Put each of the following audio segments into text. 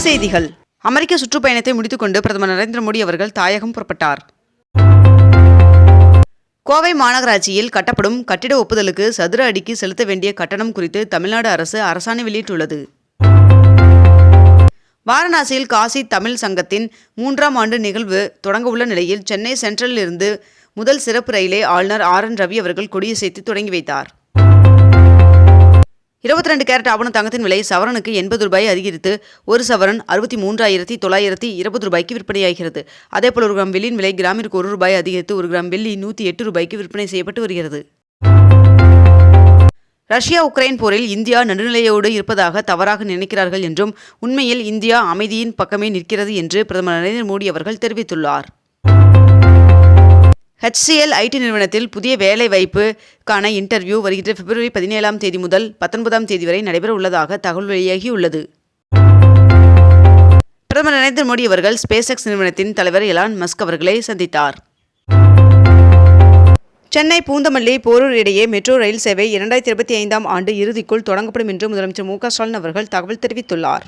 செய்திகள். அமெரிக்க சுற்றுப்பயணத்தை முடித்துக்கொண்டு பிரதமர் நரேந்திர மோடி அவர்கள் தாயகம் புறப்பட்டார். கோவை மாநகராட்சியில் கட்டப்படும் கட்டிட ஒப்புதலுக்கு சதுர அடிக்கு செலுத்த வேண்டிய கட்டணம் குறித்து தமிழ்நாடு அரசு அரசாணை வெளியிட்டுள்ளது. வாரணாசியில் காசி தமிழ் சங்கத்தின் 3ஆம் ஆண்டு நிகழ்வு தொடங்க உள்ள நிலையில் சென்னை சென்ட்ரலில் இருந்து முதல் சிறப்பு ரயிலை ஆளுநர் RN ரவி அவர்கள் கொடியசைத்து தொடங்கி வைத்தார். 22 கேரட் ஆபண தங்கத்தின் விலை சவரனுக்கு 80 ரூபாய் அதிகரித்து ஒரு சவரன் 63,920 ரூபாய்க்கு விற்பனையாகிறது. அதேபோல் ஒரு கிராம் வெள்ளியின் விலை கிராமிற்கு 1 ரூபாய் அதிகரித்து ஒரு கிராம் வெள்ளி 108 ரூபாய்க்கு விற்பனை செய்யப்பட்டு வருகிறது. ரஷ்யா உக்ரைன் போரில் இந்தியா நடுநிலையோடு இருப்பதாக தவறாக நினைக்கிறார்கள் என்றும் உண்மையில் இந்தியா அமைதியின் பக்கமே நிற்கிறது என்று பிரதமர் நரேந்திர மோடி அவர்கள் தெரிவித்துள்ளார். HCL IT நிறுவனத்தில் புதிய வேலை வாய்ப்புக்கான இன்டர்வியூ வருகின்ற பிப்ரவரி 17ஆம் தேதி முதல் 19ஆம் தேதி வரை நடைபெற உள்ளதாக தகவல் வெளியாகியுள்ளது. பிரதமர் நரேந்திர மோடி அவர்கள் SpaceX நிறுவனத்தின் தலைவர் எலான் மஸ்க் அவர்களை சந்தித்தார். சென்னை பூந்தமல்லி போரூர் இடையே மெட்ரோ ரயில் சேவை 2025ஆம் ஆண்டு இறுதிக்குள் தொடங்கப்படும் என்று முதலமைச்சர் மு.க. ஸ்டாலின் அவர்கள் தகவல் தெரிவித்துள்ளார்.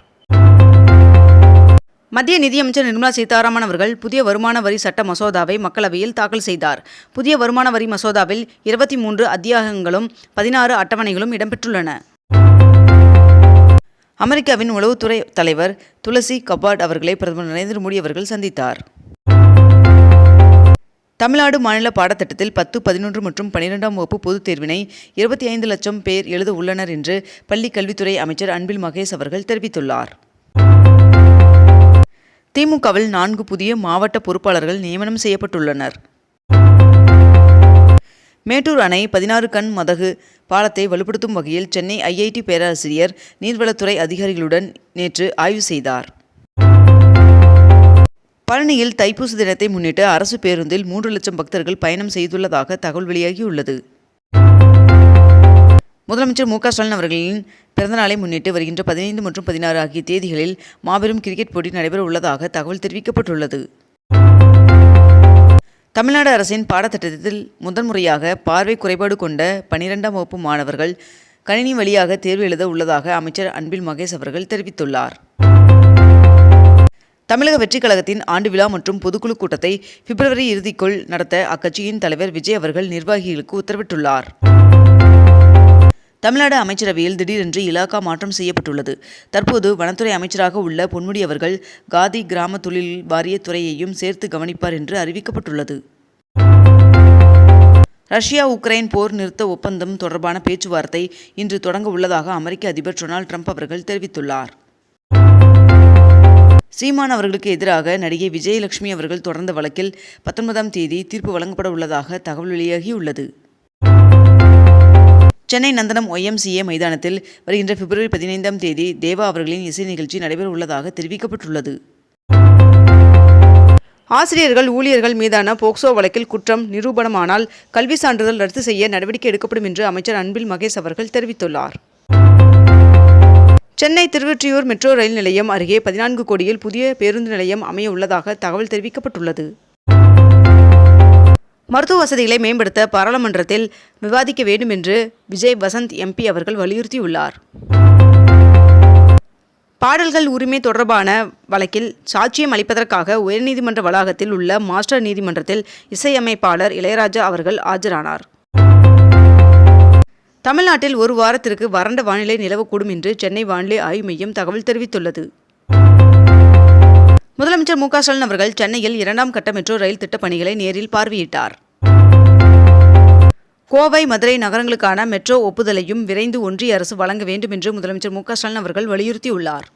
மத்திய நிதியமைச்சர் நிர்மலா சீதாராமன் அவர்கள் புதிய வருமான வரி சட்ட மசோதாவை மக்களவையில் தாக்கல் செய்தார். புதிய வருமான வரி மசோதாவில் 23 அத்தியாயங்களும் 16 அட்டவணைகளும் இடம்பெற்றுள்ளன. அமெரிக்காவின் உளவுத்துறை தலைவர் துளசி கபார்ட் அவர்களை பிரதமர் நரேந்திர மோடி அவர்கள் சந்தித்தார். தமிழ்நாடு மாநில பாடத்திட்டத்தில் 10, 11 மற்றும் 12ஆம் வகுப்பு பொதுத் தேர்வினை 25 லட்சம் பேர் எழுத உள்ளனர் என்று பள்ளிக் கல்வித்துறை அமைச்சர் அன்பில் மகேஷ் அவர்கள் தெரிவித்துள்ளார். திமுகவில் 4 புதிய மாவட்ட பொறுப்பாளர்கள் நியமனம் செய்யப்பட்டுள்ளனர். மேட்டூர் அணை 16 கண் மதகு பாலத்தை வலுப்படுத்தும் வகையில் சென்னை IIT பேராசிரியர் நீர்வளத்துறை அதிகாரிகளுடன் நேற்று ஆய்வு செய்தார். பழனியில் தைப்பூச தினத்தை முன்னிட்டு அரசு பேருந்தில் 3 லட்சம் பக்தர்கள் பயணம் செய்துள்ளதாக தகவல் வெளியாகியுள்ளது. முதலமைச்சர் மு.க. ஸ்டாலின் அவர்களின் பிறந்தநாளை முன்னிட்டு வருகின்ற 15 மற்றும் 16 ஆகிய தேதிகளில் மாபெரும் கிரிக்கெட் போட்டி நடைபெற உள்ளதாக தகவல் தெரிவிக்கப்பட்டுள்ளது. தமிழ்நாடு அரசின் பாடத்திட்டத்தில் முதன்முறையாக பார்வை குறைபாடு கொண்ட 12ஆம் வகுப்பு மாணவர்கள் கணினி வழியாக தேர்வு எழுத உள்ளதாக அமைச்சர் அன்பில் மகேஷ் அவர்கள் தெரிவித்துள்ளார். தமிழக வெற்றிக் கழகத்தின் ஆண்டு விழா மற்றும் பொதுக்குழு கூட்டத்தை பிப்ரவரி இறுதிக்குள் நடத்த அக்கட்சியின் தலைவர் விஜய் அவர்கள் நிர்வாகிகளுக்கு உத்தரவிட்டுள்ளார். தமிழ்நாடு அமைச்சரவையில் திடீரென்று இலாகா மாற்றம் செய்யப்பட்டுள்ளது. தற்போது வனத்துறை அமைச்சராக உள்ள பொன்முடி அவர்கள் காதி கிராம தொழில் வாரிய துறையையும் சேர்த்து கவனிப்பார் என்று அறிவிக்கப்பட்டுள்ளது. ரஷ்யா உக்ரைன் போர் நிறுத்த ஒப்பந்தம் தொடர்பான பேச்சுவார்த்தை இன்று தொடங்க உள்ளதாக அமெரிக்க அதிபர் டொனால்ட் ட்ரம்ப் அவர்கள் தெரிவித்துள்ளார். சீமான் அவர்களுக்கு எதிராக நடிகை விஜயலட்சுமி அவர்கள் தொடர்ந்த வழக்கில் 19ஆம் தேதி தீர்ப்பு வழங்கப்பட உள்ளதாக தகவல் வெளியாகியுள்ளது. சென்னை நந்தனம் YMCA மைதானத்தில் வருகின்ற பிப்ரவரி 15ஆம் தேதி தேவா அவர்களின் இசை நிகழ்ச்சி நடைபெற உள்ளதாக தெரிவிக்கப்பட்டுள்ளது. ஆசிரியர்கள் ஊழியர்கள் மீதான போக்சோ வழக்கில் குற்றம் நிரூபணமானால் கல்வி சான்றிதழ் ரத்து செய்ய நடவடிக்கை எடுக்கப்படும் என்று அமைச்சர் அன்பில் மகேஷ் அவர்கள் தெரிவித்துள்ளார். சென்னை திருவொற்றியூர் மெட்ரோ ரயில் நிலையம் அருகே 14 கோடியில் புதிய பேருந்து நிலையம் அமைய உள்ளதாக தகவல் தெரிவிக்கப்பட்டுள்ளது. மருத்துவ வசதிகளை மேம்படுத்த பாராளுமன்றத்தில் விவாதிக்க வேண்டும் என்று விஜய் வசந்த் MP அவர்கள் வலியுறுத்தியுள்ளார். பாடல்கள் உரிமை தொடர்பான வழக்கில் சாட்சியம் அளிப்பதற்காக உயர்நீதிமன்ற வளாகத்தில் உள்ள மாஸ்டர் நீதிமன்றத்தில் இசையமைப்பாளர் இளையராஜா அவர்கள் ஆஜரானார். தமிழ்நாட்டில் ஒரு வாரத்திற்கு வறண்ட வானிலை நிலவக்கூடும் என்று சென்னை வானிலை ஆய்வு மையம் தகவல் தெரிவித்துள்ளது. முதலமைச்சர் மு.க. ஸ்டாலின் அவர்கள் சென்னையில் 2ஆம் கட்ட மெட்ரோ ரயில் திட்டப் பணிகளை நேரில் பார்வையிட்டார். கோவை மதுரை நகரங்களுக்கான மெட்ரோ ஒப்புதலையும் விரைந்து ஒன்றிய அரசு வழங்க வேண்டும் என்று முதலமைச்சர் மு.க. ஸ்டாலின் அவர்கள் வலியுறுத்தியுள்ளார்.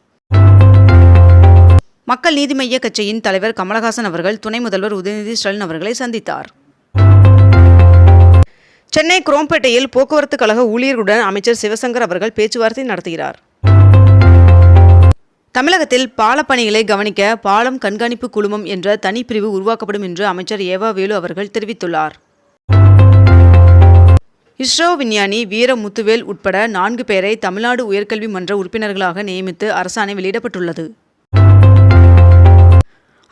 மக்கள் நீதி மய்ய கட்சியின் தலைவர் கமலஹாசன் அவர்கள் துணை முதல்வர் உதயநிதி ஸ்டாலின் அவர்களை சந்தித்தார். சென்னை குரோம்பேட்டையில் போக்குவரத்து கழக ஊழியர்களுடன் அமைச்சர் சிவசங்கர் அவர்கள் பேச்சுவார்த்தை நடத்துகிறார். தமிழகத்தில் பாலப்பணிகளை கவனிக்க பாலம் கண்காணிப்பு குழுமம் என்ற தனிப்பிரிவு உருவாக்கப்படும் என்று அமைச்சர் ஏவா வேலு அவர்கள் தெரிவித்துள்ளார். இஸ்ரோ விஞ்ஞானி வீர முத்துவேல் உட்பட 4 பேரை தமிழ்நாடு உயர்கல்வி மன்ற உறுப்பினர்களாக நியமித்து அரசாணை வெளியிடப்பட்டுள்ளது.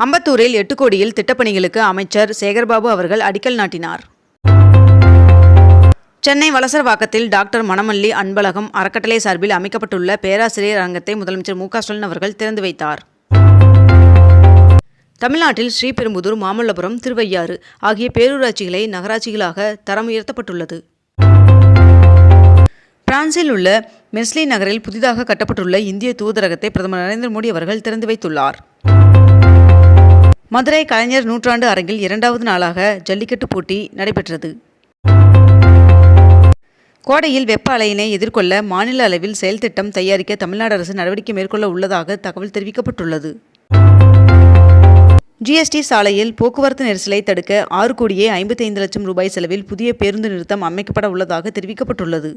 அம்பத்தூரில் 8 கோடியில் திட்டப்பணிகளுக்கு அமைச்சர் சேகர்பாபு அவர்கள் அடிக்கல் நாட்டினார். சென்னை வலசரவாக்கத்தில் டாக்டர் மணமல்லி அன்பழகம் அறக்கட்டளை சார்பில் அமைக்கப்பட்டுள்ள பேராசிரியர் அரங்கத்தை முதலமைச்சர் மு க ஸ்டாலின் அவர்கள் திறந்து வைத்தார். தமிழ்நாட்டில் ஸ்ரீபெரும்புதூர், மாமல்லபுரம், திருவையாறு ஆகிய பேரூராட்சிகளை நகராட்சிகளாக தரம் உயர்த்தப்பட்டுள்ளது. பிரான்சில் உள்ள மெர்ஸ்லி நகரில் புதிதாக கட்டப்பட்டுள்ள இந்திய தூதரகத்தை பிரதமர் நரேந்திர மோடி அவர்கள் திறந்து வைத்துள்ளார். மதுரை கலைஞர் நூற்றாண்டு அரங்கில் 2வது நாளாக ஜல்லிக்கட்டு போட்டி நடைபெற்றது. கோடையில் வெப்ப அலையினை எதிர்கொள்ள மாநில அளவில் செயல் திட்டம் தயாரிக்க தமிழ்நாடு அரசு நடவடிக்கை மேற்கொள்ள உள்ளதாக தகவல் தெரிவிக்கப்பட்டுள்ளது. ஜிஎஸ்டி சாலையில் போக்குவரத்து நெரிசலை தடுக்க 6,55,00,000 ரூபாய் செலவில் புதிய பேருந்து நிறுத்தம் அமைக்கப்பட உள்ளதாக தெரிவிக்கப்பட்டுள்ளது.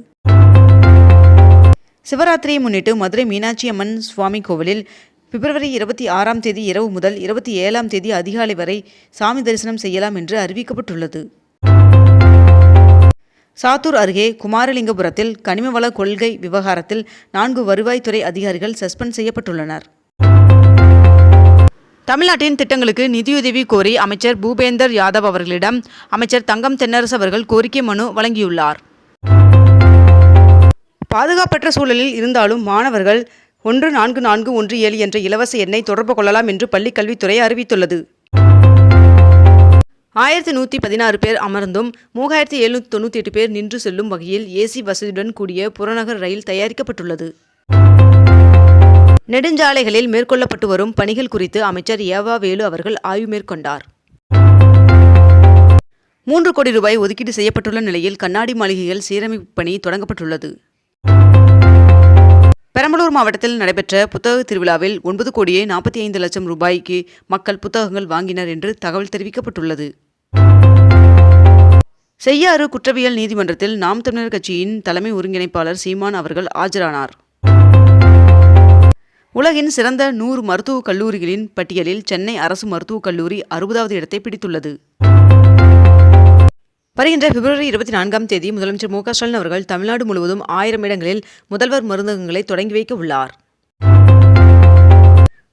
சிவராத்திரியை முன்னிட்டு மதுரை மீனாட்சி அம்மன் சுவாமி கோவிலில் பிப்ரவரி 26ஆம் தேதி இரவு முதல் 27ஆம் தேதி அதிகாலை வரை சாமி தரிசனம் செய்யலாம் என்று அறிவிக்கப்பட்டுள்ளது. சாத்தூர் அருகே குமாரலிங்கபுரத்தில் கனிமவள கொள்கை விவகாரத்தில் 4 வருவாய்த்துறை அதிகாரிகள் சஸ்பெண்ட் செய்யப்பட்டுள்ளனர். தமிழ்நாட்டின் திட்டங்களுக்கு நிதியுதவி கோரி அமைச்சர் பூபேந்தர் யாதவ் அவர்களிடம் அமைச்சர் தங்கம் தென்னரசு அவர்கள் கோரிக்கை மனு வழங்கியுள்ளார். பாதுகாப்பற்ற சூழலில் இருந்தாலும் மாணவர்கள் 144117 என்ற இலவச எண்ணை தொடர்பு கொள்ளலாம் என்று பள்ளிக் கல்வித்துறை அறிவித்துள்ளது. 1116 பேர் அமர்ந்தும் 3798 பேர் நின்று செல்லும் வகையில் ஏசி வசதியுடன் கூடிய புறநகர் ரயில் தயாரிக்கப்பட்டுள்ளது. நெடுஞ்சாலைகளில் மேற்கொள்ளப்பட்டு வரும் பணிகள் குறித்து அமைச்சர் ஏவா வேலு அவர்கள் ஆய்வு மேற்கொண்டார். 3 கோடி ரூபாய் ஒதுக்கீடு செய்யப்பட்டுள்ள நிலையில் கண்ணாடி மாளிகைகள் சீரமைப்பு பணி தொடங்கப்பட்டுள்ளது. பெரம்பலூர் மாவட்டத்தில் நடைபெற்ற புத்தக திருவிழாவில் 9,45,00,000 ரூபாய்க்கு மக்கள் புத்தகங்கள் வாங்கினர் என்று தகவல் தெரிவிக்கப்பட்டுள்ளது. செய்யாறு குற்றவியல் நீதிமன்றத்தில் நாம் தமிழர் கட்சியின் தலைமை ஒருங்கிணைப்பாளர் சீமான் அவர்கள் ஆஜரானார். உலகின் சிறந்த 100 மருத்துவக் கல்லூரிகளின் பட்டியலில் சென்னை அரசு மருத்துவக் கல்லூரி 60வது இடத்தை பிடித்துள்ளது. வருகின்ற பிப்ரவரி 24ஆம் தேதி முதலமைச்சர் மு க ஸ்டாலின் அவர்கள் தமிழ்நாடு முழுவதும் 1000 இடங்களில் முதல்வர் மருந்தகங்களை தொடங்கி வைக்க உள்ளார்.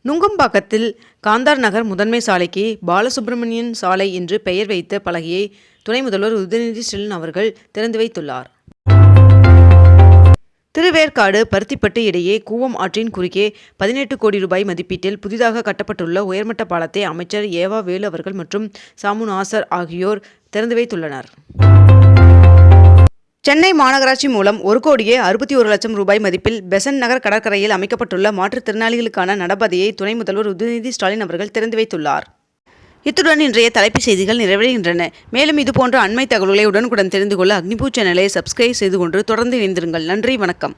நுங்கம்பாக்கத்தில் காந்தார் நகர் முதன்மை சாலைக்கு பாலசுப்ரமணியன் சாலை என்று பெயர் வைத்த பலகையை துணை முதல்வர் உதயநிதி ஸ்டாலின் அவர்கள் திறந்து வைத்துள்ளார். திருவேற்காடு பருத்திப்பட்டு இடையே கூவம் ஆற்றின் குறுக்கே 18 கோடி ரூபாய் மதிப்பீட்டில் புதிதாக கட்டப்பட்டுள்ள உயர்மட்ட பாலத்தை அமைச்சர் ஏவா வேலு அவர்கள் மற்றும் சாமு நாசர் ஆகியோர் திறந்து வைத்துள்ளனர். சென்னை மாநகராட்சி மூலம் 1,61,00,000 ரூபாய் மதிப்பில் பெசன்ட் நகர் கடற்கரையில் அமைக்கப்பட்டுள்ள மாற்றுத்திறனாளிகளுக்கான நடப்பாதையை துணை முதல்வர் உதயநிதி ஸ்டாலின் அவர்கள் திறந்து வைத்துள்ளார். இத்துடன் இன்றைய தலைப்புச் செய்திகள் நிறைவடைகின்றன. மேலும் இதுபோன்ற அண்மை தகவல்களை உடனுக்குடன் தெரிந்து கொள்ள அக்னிபூ சேனலை சப்ஸ்கிரைப் செய்து கொண்டு தொடர்ந்து இணைந்திருங்கள். நன்றி, வணக்கம்.